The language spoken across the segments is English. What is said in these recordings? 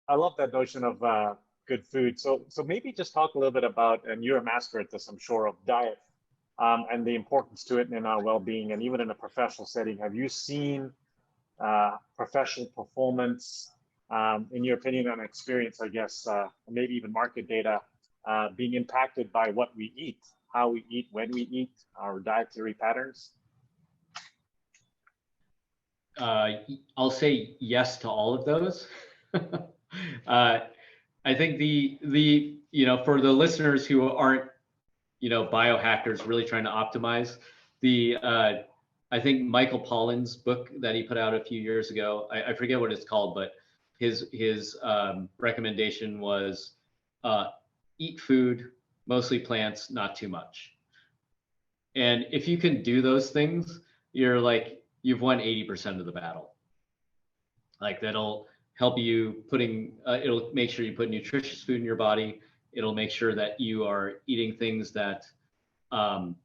I love that notion of good food. So maybe just talk a little bit about, and you're a master at this, I'm sure, of diet, and the importance to it in our well-being, and even in a professional setting. Have you seen professional performance, in your opinion and experience, I guess, maybe even market data, being impacted by what we eat, how we eat, when we eat, our dietary patterns? I'll say yes to all of those. I think for the listeners who aren't biohackers really trying to optimize, I think Michael Pollan's book that he put out a few years ago, I forget what it's called, but his recommendation was eat food, mostly plants, not too much. And if you can do those things, you've won 80% of the battle. Like that'll help you it'll make sure you put nutritious food in your body. It'll make sure that you are eating things that are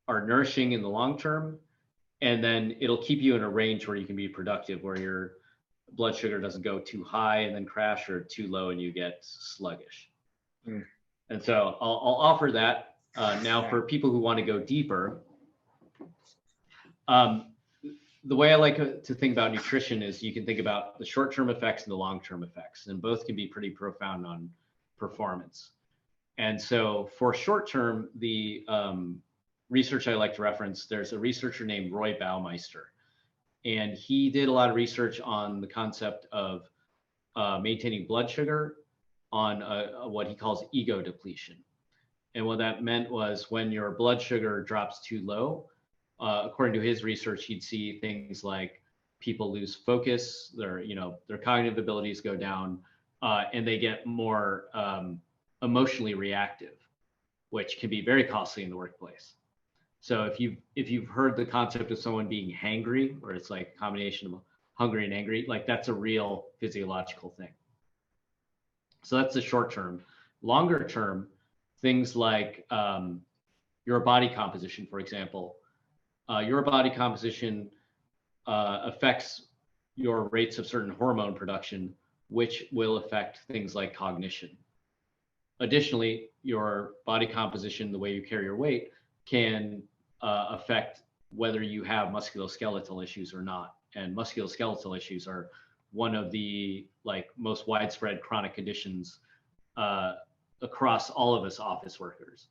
nourishing in the long term. And then it'll keep you in a range where you can be productive, where your blood sugar doesn't go too high and then crash, or too low and you get sluggish. Mm. And so I'll offer that. Now for people who want to go deeper, the way I like to think about nutrition is you can think about the short-term effects and the long-term effects, and both can be pretty profound on performance. And so for short-term, the research I like to reference, there's a researcher named Roy Baumeister, and he did a lot of research on the concept of maintaining blood sugar on what he calls ego depletion. And what that meant was when your blood sugar drops too low, according to his research, he'd see things like people lose focus, their cognitive abilities go down, and they get more emotionally reactive, which can be very costly in the workplace. So if you've heard the concept of someone being hangry, where it's like a combination of hungry and angry, like that's a real physiological thing. So that's the short term. Longer term, things like your body composition, for example. Your body composition affects your rates of certain hormone production, which will affect things like cognition. Additionally, your body composition, the way you carry your weight, can affect whether you have musculoskeletal issues or not. And musculoskeletal issues are one of the most widespread chronic conditions across all of us office workers.